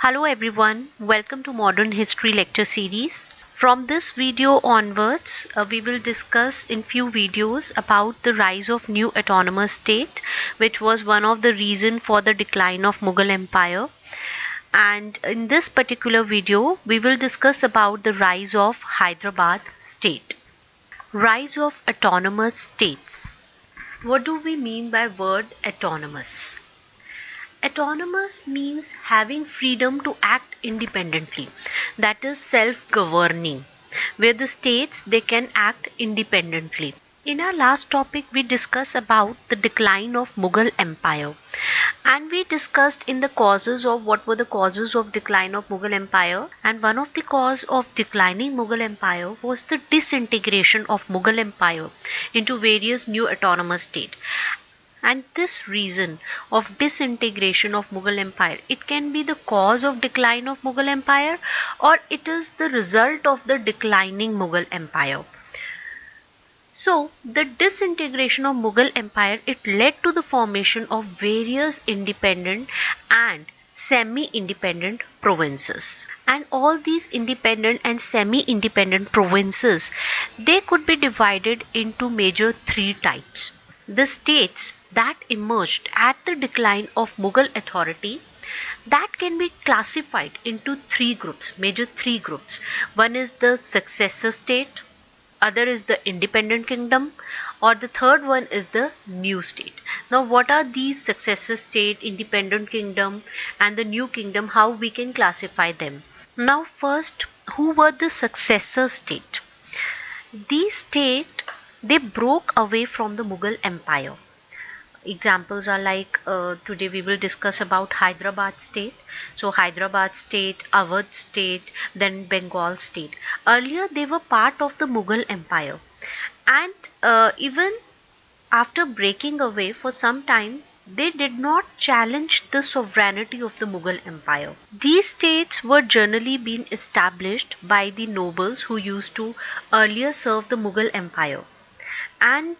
Hello everyone, welcome to Modern History Lecture Series. From this video onwards, we will discuss in few videos about the rise of new autonomous state, which was one of the reason for the decline of Mughal Empire. And in this particular video, we will discuss about the rise of Hyderabad state. Rise of autonomous states. What do we mean by word autonomous? Autonomous means having freedom to act independently, that is self-governing, where the states they can act independently. In our last topic we discussed about the decline of Mughal Empire, and we discussed in the causes of what were the causes of decline of Mughal Empire, and one of the cause of declining Mughal Empire was the disintegration of Mughal Empire into various new autonomous states. And this reason of disintegration of Mughal Empire, it can be the cause of decline of Mughal Empire or it is the result of the declining Mughal Empire. So the disintegration of Mughal Empire, it led to the formation of various independent and semi-independent provinces, and all these independent and semi-independent provinces, they could be divided into major three types. The states that emerged at the decline of Mughal authority, that can be classified into major three groups. One is the successor state, other is the independent kingdom, or the third one is the new state. Now what are these successor state, independent kingdom and the new kingdom, how we can classify them? Now first, who were the successor state? These states, they broke away from the Mughal Empire. Examples are like today we will discuss about Hyderabad state. So Hyderabad state, Awadh state, then Bengal state. Earlier they were part of the Mughal Empire, and even after breaking away for some time, they did not challenge the sovereignty of the Mughal Empire. These states were generally being established by the nobles who used to earlier serve the Mughal Empire, and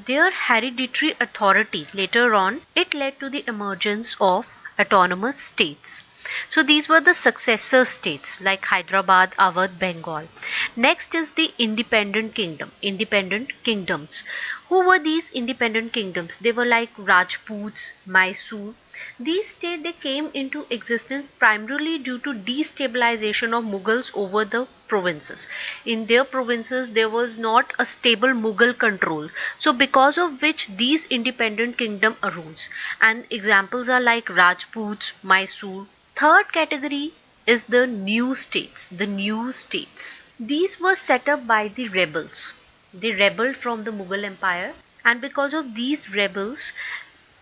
their hereditary authority later on, it led to the emergence of autonomous states. So these were the successor states like Hyderabad, Awadh, Bengal. Next is the independent kingdoms. Who were these independent kingdoms? They were like Rajputs, Mysore. These states, they came into existence primarily due to destabilization of Mughals over the provinces. In their provinces there was not a stable Mughal control, so because of which these independent kingdom arose, and examples are like Rajputs, Mysore. Third category is the new states. These were set up by the rebels. They rebelled from the Mughal Empire, and because of these rebels,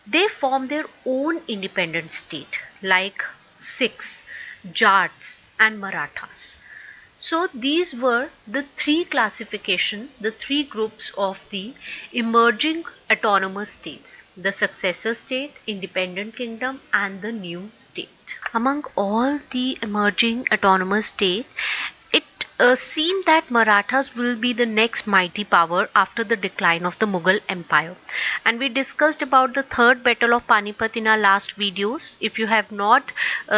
they formed their own independent state like Sikhs, Jats and Marathas. So these were the three groups of the emerging autonomous states: the successor state, independent kingdom and the new state. Among all the emerging autonomous states, it seemed that Marathas will be the next mighty power after the decline of the Mughal Empire. And we discussed about the third battle of Panipat in our last videos. If you have not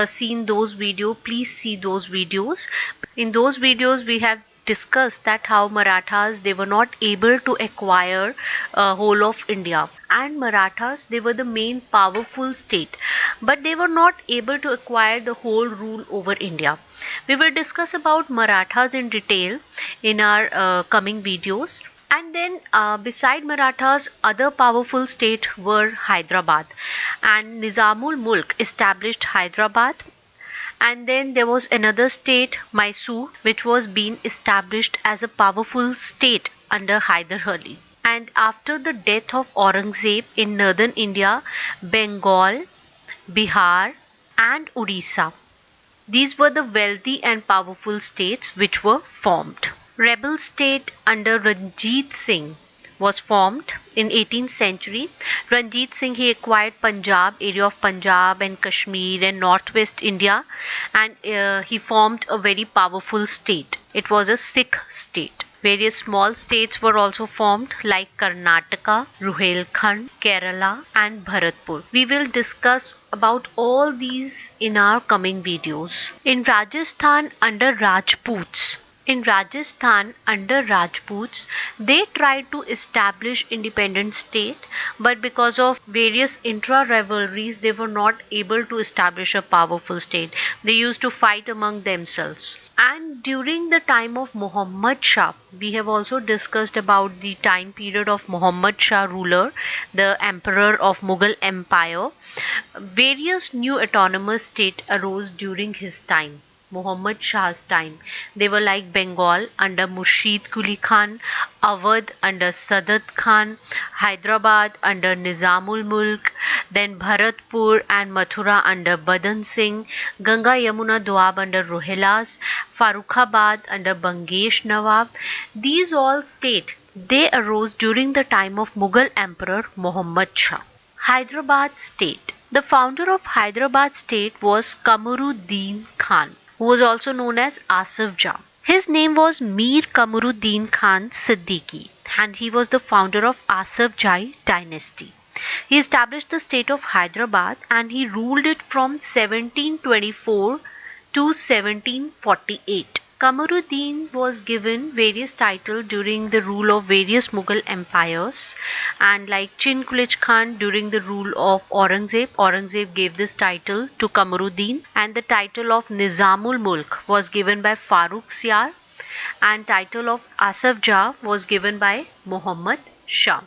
seen those videos, please see those videos. In those videos we have discussed that how Marathas, they were not able to acquire whole of India, and Marathas, they were the main powerful state, but they were not able to acquire the whole rule over India. We will discuss about Marathas in detail in our coming videos. And then beside Marathas, other powerful states were Hyderabad, and Nizam-Ul-Mulk established Hyderabad. And then there was another state, Mysore, which was being established as a powerful state under Hyder Ali. And after the death of Aurangzeb in northern India, Bengal, Bihar and Odisha, these were the wealthy and powerful states which were formed. Rebel state under Ranjit Singh was formed in 18th century. Ranjit Singh, he acquired area of Punjab and Kashmir and northwest India, and he formed a very powerful state. It was a Sikh state. Various small states were also formed like Karnataka, Ruhelkhand, Kerala and Bharatpur. We will discuss about all these in our coming videos. In Rajasthan, under Rajputs, they tried to establish independent state, but because of various intra-rivalries, they were not able to establish a powerful state. They used to fight among themselves. And during the time of Muhammad Shah, we have also discussed about the time period of Muhammad Shah ruler, the emperor of Mughal Empire. Various new autonomous states arose during his time. Muhammad Shah's time. They were like Bengal under Qilich-Khan, Awadh under Sadat Khan, Hyderabad under Nizam-Ul-Mulk, then Bharatpur and Mathura under Badan Singh, Ganga Yamuna Doab under Rohilas, Farrukhabad under Bangesh Nawab. These all states, they arose during the time of Mughal Emperor Muhammad Shah. Hyderabad state. The founder of Hyderabad state was Qamar-ud-din Khan, who was also known as Asif Jah. His name was Mir Qamar-ud-din Khan Siddiqui, and he was the founder of Asif Jahi dynasty. He established the state of Hyderabad and he ruled it from 1724 to 1748. Qamar-ud-din was given various titles during the rule of various Mughal empires, and like Chin-Qilich-Khan during the rule of Aurangzeb gave this title to Qamar-ud-din, and the title of Nizam-Ul-Mulk was given by Farrukh Siyar, and title of Asif Jah was given by Muhammad Shah.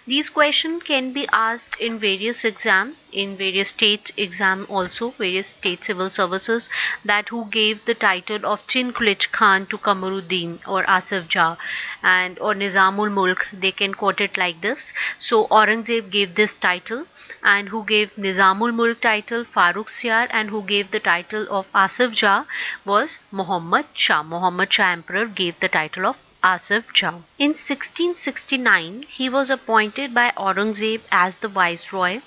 These questions can be asked in various exams, in various state exam also, various state civil services, that who gave the title of Chin-Qilich-Khan to Qamar-ud-din or Asif Jah and or Nizam-Ul-Mulk. They can quote it like this. So Aurangzeb gave this title, and who gave Nizam-Ul-Mulk title Farrukh Siyar, and who gave the title of Asif Jah was Muhammad Shah. Muhammad Shah Emperor gave the title of Asif Jah. In 1669, he was appointed by Aurangzeb as the viceroy,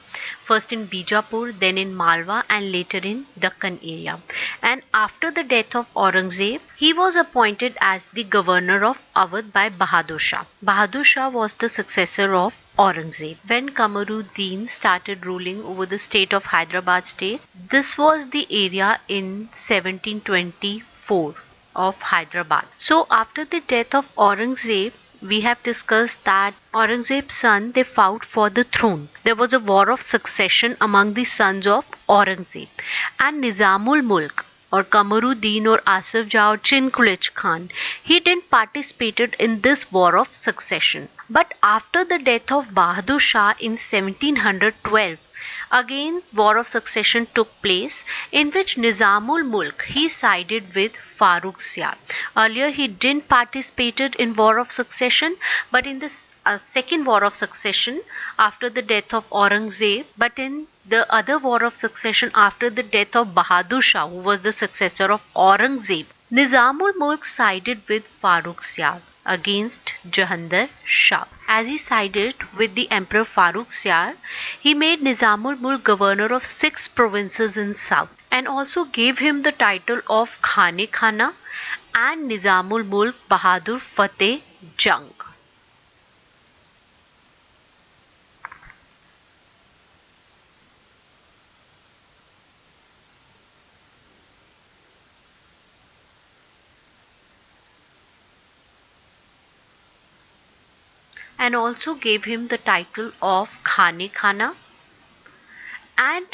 first in Bijapur, then in Malwa, and later in Deccan area. And after the death of Aurangzeb, he was appointed as the governor of Awadh by Bahadur Shah. Bahadur Shah was the successor of Aurangzeb. When Qamar-ud-din started ruling over the state of Hyderabad state, this was the area in 1724 of Hyderabad. So after the death of Aurangzeb, we have discussed that Aurangzeb's son, they fought for the throne. There was a war of succession among the sons of Aurangzeb, and Nizam-Ul-Mulk or Qamar-ud-din or Asif Jah or Chin-Qilich-Khan, he didn't participated in this war of succession. But after the death of Bahadur Shah in 1712, again war of succession took place, in which Nizam-Ul-Mulk, he sided with Farrukh Siyar. Earlier he didn't participated in war of succession, but in this second war of succession after the death of Aurangzeb, but in the other war of succession after the death of Bahadur Shah, who was the successor of Aurangzeb, Nizam-Ul-Mulk sided with Farrukh Siyar against Jahandar Shah. As he sided with the Emperor Farrukh Siyar, he made Nizam-Ul-Mulk governor of 6 provinces in south, and also gave him the title of Khane-Khana and Nizam-Ul-Mulk Bahadur Fateh Jung. And also gave him the title of Khane-Khana and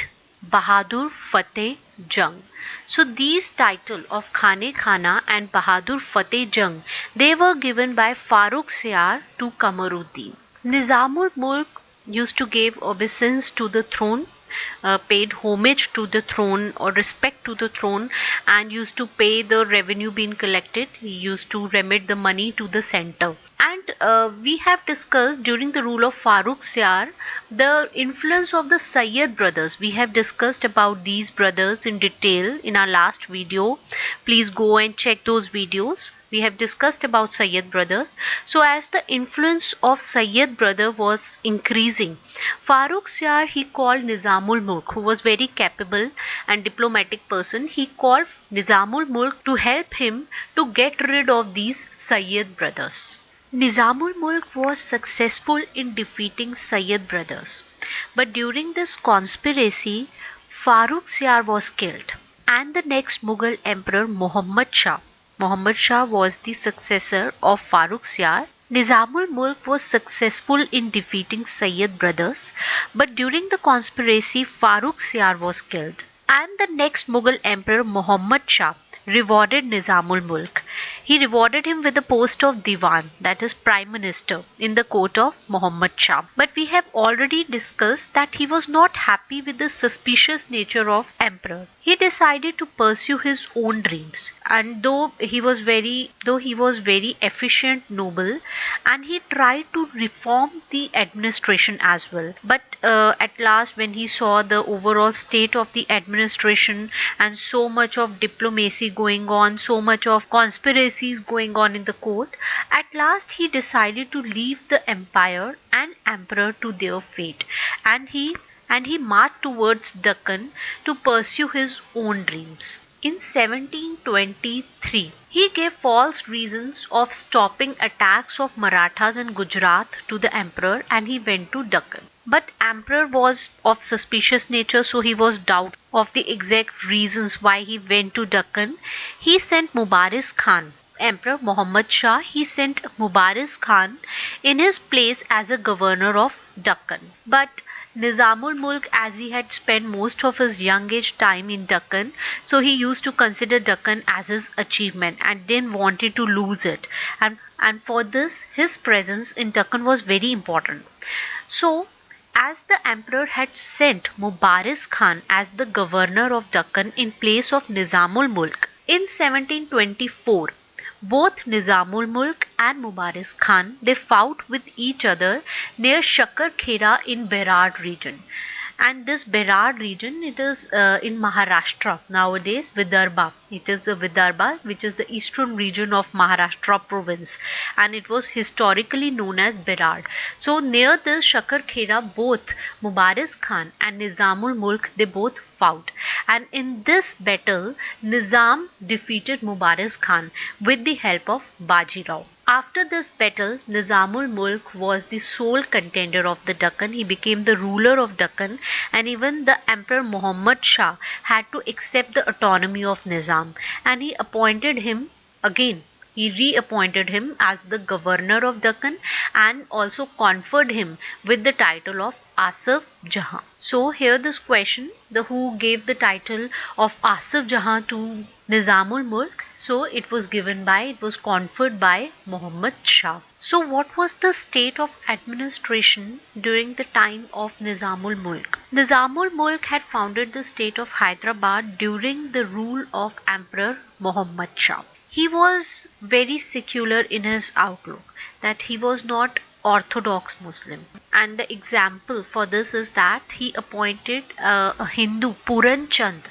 Bahadur Fateh Jung. So these titles of Khane-Khana and Bahadur Fateh Jung, they were given by Farrukh Siyar to Qamar-ud-din. Nizam-ul-Mulk used to give obeisance to the throne, paid homage to the throne or respect to the throne, and used to pay the revenue being collected. He used to remit the money to the center. And we have discussed during the rule of Farooq Siyar the influence of the Sayyid brothers. We have discussed about these brothers in detail in our last video. Please go and check those videos. We have discussed about Sayyid brothers. So as the influence of Sayyid brother was increasing, Farooq Siyar, he called Nizam-Ul-Mulk, who was very capable and diplomatic person. He called Nizam-Ul-Mulk to help him to get rid of these Sayyid brothers. Nizam-ul-Mulk was successful in defeating Sayyid brothers, but during this conspiracy, Farooq Siyar was killed, and the next Mughal emperor Muhammad Shah. Muhammad Shah was the successor of Farooq Siyar. Nizam-ul-Mulk was successful in defeating Sayyid brothers, but during the conspiracy, Farooq Siyar was killed, and the next Mughal emperor Muhammad Shah rewarded Nizam-ul-Mulk. He rewarded him with the post of Diwan, that is Prime Minister, in the court of Muhammad Shah. But we have already discussed that he was not happy with the suspicious nature of emperor. He decided to pursue his own dreams, and though he was very efficient, noble, and he tried to reform the administration as well. But at last, when he saw the overall state of the administration and so much of diplomacy going on, so much of conspiracies going on in the court, at last he decided to leave the empire and emperor to their fate, and he marched towards Deccan to pursue his own dreams. In 1723, he gave false reasons of stopping attacks of Marathas in Gujarat to the emperor, and he went to Deccan. But emperor was of suspicious nature, so he was doubtful of the exact reasons why he went to Deccan. He sent Mubarak Khan, Emperor Muhammad Shah, he sent Mubarak Khan in his place as a governor of Deccan. But Nizam-ul-Mulk, as he had spent most of his young age time in Deccan, so he used to consider Deccan as his achievement and didn't wanted to lose it. And for this, his presence in Deccan was very important. So, as the emperor had sent Mubarak Khan as the governor of Deccan in place of Nizam-ul-Mulk, in 1724, both Nizam-ul-Mulk and Mubarak Khan, they fought with each other near Shakarkheda in Berar region. And this Berar region, it is in Maharashtra nowadays, Vidarbha. It is Vidarbha, which is the eastern region of Maharashtra province, and it was historically known as Berar. So near this Shakarkheda, both Mubarak Khan and Nizam-ul-Mulk, they both fought, and in this battle Nizam defeated Mubarak Khan with the help of Baji Rao. After this battle, Nizam-ul-Mulk was the sole contender of the Deccan. He became the ruler of Deccan, and even the Emperor Muhammad Shah had to accept the autonomy of Nizam, and he appointed him again. He reappointed him as the governor of Deccan and also conferred him with the title of Asif Jahan. So here this question, the who gave the title of Asif Jahan to Nizam-ul-Mulk, so it was conferred by Muhammad Shah. So what was the state of administration during the time of Nizam-ul-Mulk? Nizam-ul-Mulk had founded the state of Hyderabad during the rule of Emperor Muhammad Shah. He was very secular in his outlook, that he was not Orthodox Muslim. And the example for this is that he appointed a Hindu, Puran Chand,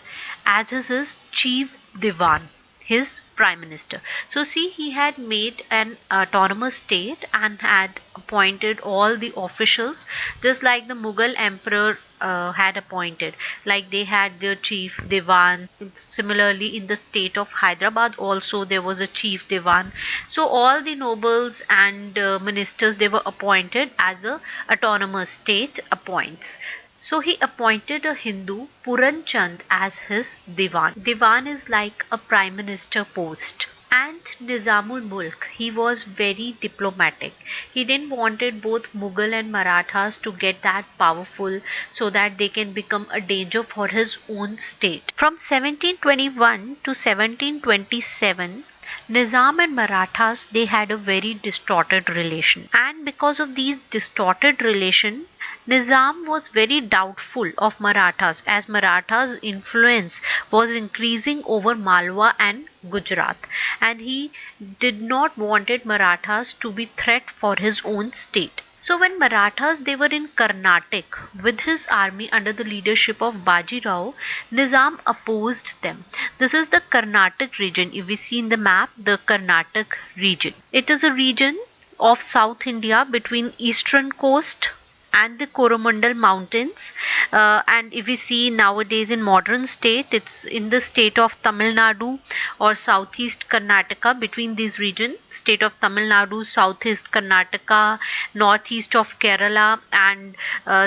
as his chief diwan, his prime minister. So see, he had made an autonomous state and had appointed all the officials just like the Mughal emperor had appointed, like they had their chief diwan. Similarly, in the state of Hyderabad also there was a chief diwan. So all the nobles and ministers, they were appointed as a autonomous state appoints. So he appointed a Hindu, Puran Chand, as his diwan. Diwan is like a prime minister post. And Nizam-ul-Mulk, he was very diplomatic. He didn't wanted both Mughal and Marathas to get that powerful so that they can become a danger for his own state. From 1721 to 1727, Nizam and Marathas, they had a very distorted relation, and because of these distorted relation, Nizam was very doubtful of Marathas, as Marathas' influence was increasing over Malwa and Gujarat, and he did not wanted Marathas to be threat for his own state. So when Marathas, they were in Karnataka with his army under the leadership of Baji Rao, Nizam opposed them. This is the Karnataka region. If we see in the map, the Karnataka region. It is a region of South India between eastern coast and the Coromandel mountains, and if we see nowadays in modern state, it's in the state of Tamil Nadu or southeast Karnataka. Between these regions, state of Tamil Nadu, southeast Karnataka, northeast of Kerala, and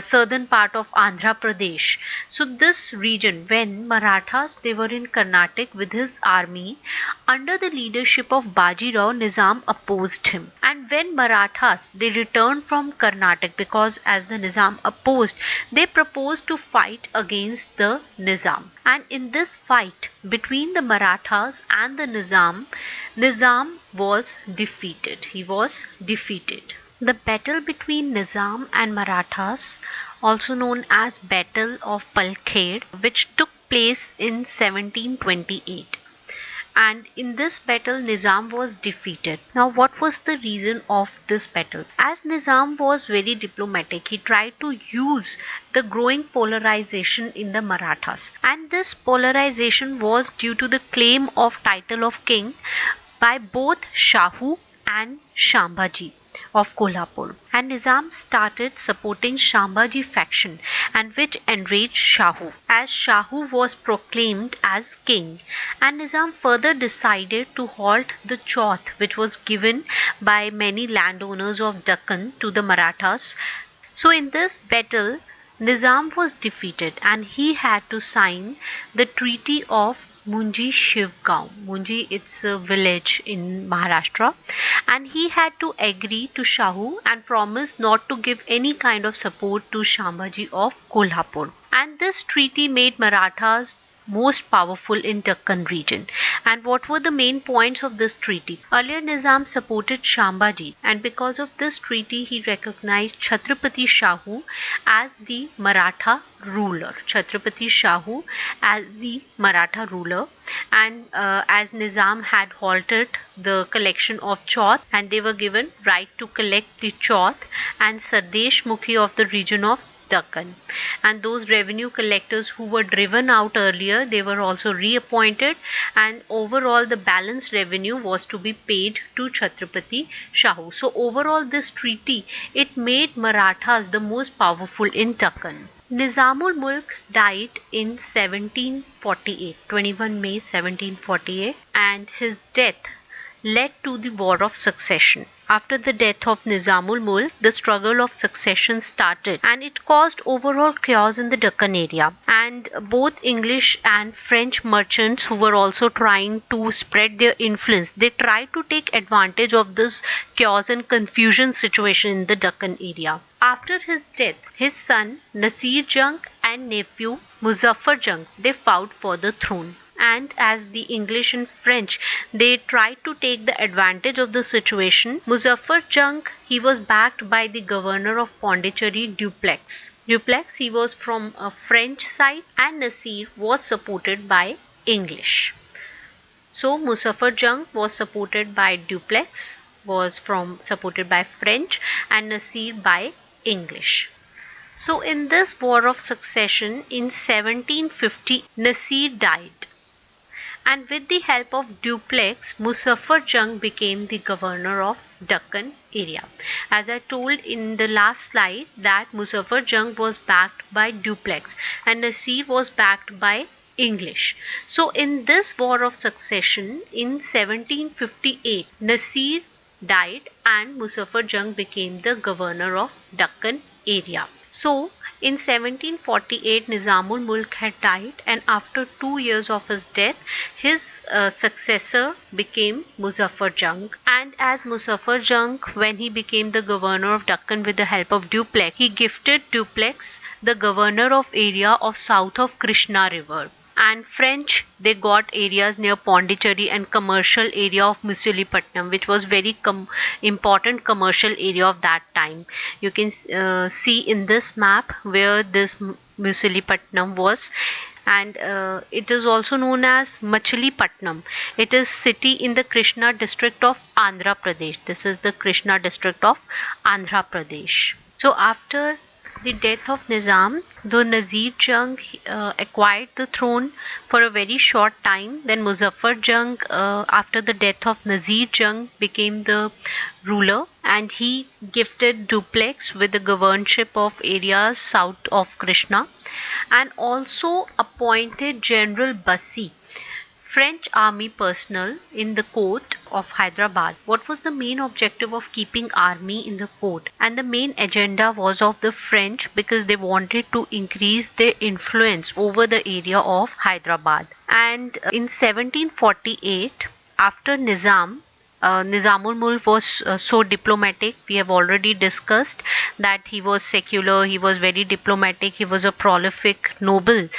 southern part of Andhra Pradesh. So this region, when Marathas, they were in Karnataka with his army under the leadership of Baji Rao, Nizam opposed him. And when Marathas, they returned from Karnataka, because as the Nizam opposed, they proposed to fight against the Nizam. And in this fight between the Marathas and the Nizam, Nizam was defeated. He was defeated. The battle between Nizam and Marathas, also known as Battle of Palkhed, which took place in 1728. And in this battle Nizam was defeated. Now what was the reason of this battle? As Nizam was very diplomatic, he tried to use the growing polarization in the Marathas, and this polarization was due to the claim of title of king by both Shahu and Shambhaji of Kolhapur, and Nizam started supporting Shambhaji faction, and which enraged Shahu, as Shahu was proclaimed as king, and Nizam further decided to halt the chauth which was given by many landowners of Deccan to the Marathas. So in this battle Nizam was defeated and he had to sign the Treaty of Munji Shivgaon. Munji, it's a village in Maharashtra, and he had to agree to Shahu and promise not to give any kind of support to Shambhaji of Kolhapur. And this treaty made Marathas most powerful in Deccan region. And what were the main points of this treaty? Earlier Nizam supported Shambhaji, and because of this treaty he recognized Chhatrapati Shahu as the Maratha ruler. Chhatrapati Shahu as the Maratha ruler, and as Nizam had halted the collection of chauth, and they were given right to collect the chauth and Sardesh Mukhi of the region of Deccan, and those revenue collectors who were driven out earlier, they were also reappointed, and overall the balance revenue was to be paid to Chhatrapati Shahu. So overall this treaty, it made Marathas the most powerful in Deccan. Nizam-Ul-Mulk died in 1748, 21 May 1748, and his death led to the War of Succession. After the death of Nizam-Ul-Mulk, the struggle of succession started, and it caused overall chaos in the Deccan area. And both English and French merchants who were also trying to spread their influence, they tried to take advantage of this chaos and confusion situation in the Deccan area. After his death, his son Nasir Jung and nephew Muzaffar Jung, they fought for the throne. And as the English and French, they tried to take the advantage of the situation, Muzaffar Jung, he was backed by the governor of Pondicherry, Dupleix. Dupleix, he was from a French side, and Nasir was supported by English. So Muzaffar Jung was supported by Dupleix, was supported by French, and Nasir by English. So in this War of Succession in 1750, Nasir died. And with the help of Dupleix, Muzaffar Jung became the governor of Deccan area. As I told in the last slide that Muzaffar Jung was backed by Dupleix and Nasir was backed by English. So in this War of Succession in 1758, Nasir died and Muzaffar Jung became the governor of Deccan area. So in 1748, Nizam-Ul-Mulk had died, and after 2 years of his death, his successor became Muzaffar Jung. And as Muzaffar Jung, when he became the governor of Deccan with the help of Dupleix, he gifted Dupleix the governor of area of south of Krishna river. and French, they got areas near Pondicherry and commercial area of Masulipatam, which was very important commercial area of that time. You can see in this map where this Masulipatam was, and it is also known as Machilipatnam. It is city in the Krishna district of Andhra Pradesh. This is the Krishna district of Andhra Pradesh. So after the death of Nizam, though Nazir Jung acquired the throne for a very short time, then Muzaffar Jung, after the death of Nazir Jung, became the ruler, and he gifted Duplex with the governorship of areas south of Krishna, and also appointed General Bassi, French army personnel, in the court of Hyderabad. What was the main objective of keeping army in the court? And the main agenda was of the French, because they wanted to increase their influence over the area of Hyderabad. And in 1748, after Nizam-Ul-Mulk was so diplomatic. We have already discussed that he was secular, he was very diplomatic, he was a prolific noble.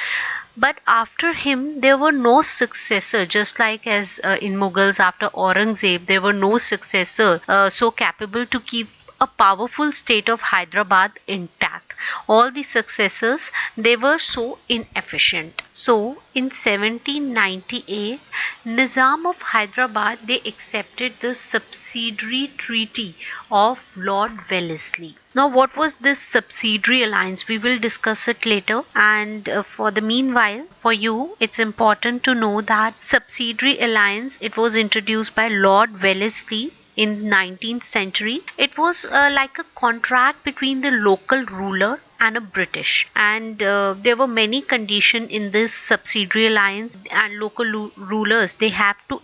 But after him, there were no successor, just like as in Mughals after Aurangzeb, there were no successor so capable to keep a powerful state of Hyderabad intact. All the successors, they were so inefficient. So in 1798, Nizam of Hyderabad, they accepted the Subsidiary Treaty of Lord Wellesley. Now, what was this Subsidiary Alliance? We will discuss it later. And for the meanwhile, for you, it's important to know that Subsidiary Alliance, it was introduced by Lord Wellesley in 19th century. It was like a contract between the local ruler and a British, and there were many conditions in this Subsidiary Alliance, and local rulers, they had to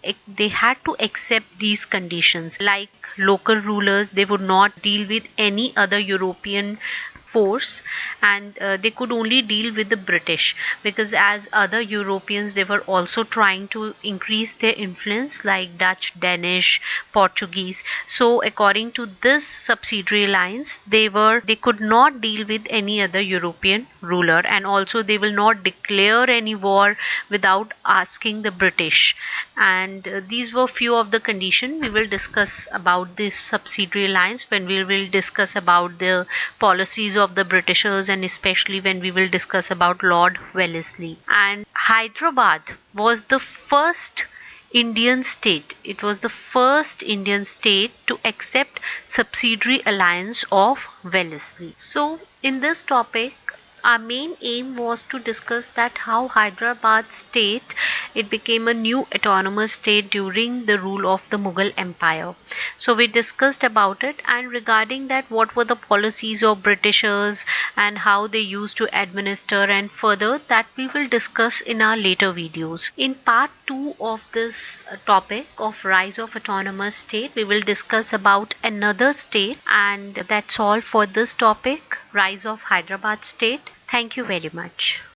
accept these conditions. Like local rulers, they would not deal with any other European force, and they could only deal with the British, because as other Europeans, they were also trying to increase their influence, like Dutch, Danish, Portuguese. So according to this Subsidiary Alliance, they could not deal with any other European ruler, and also they will not declare any war without asking the British. And these were few of the conditions. We will discuss about this Subsidiary Alliance when we will discuss about the policies of the Britishers, and especially when we will discuss about Lord Wellesley. And Hyderabad was the first Indian state. It was the first Indian state to accept Subsidiary Alliance of Wellesley. So in this topic, our main aim was to discuss that how Hyderabad state, it became a new autonomous state during the rule of the Mughal Empire. So we discussed about it, and regarding that, what were the policies of Britishers and how they used to administer, and further that we will discuss in our later videos. In part 2 of this topic of rise of autonomous state, we will discuss about another state, and that's all for this topic, rise of Hyderabad state. Thank you very much.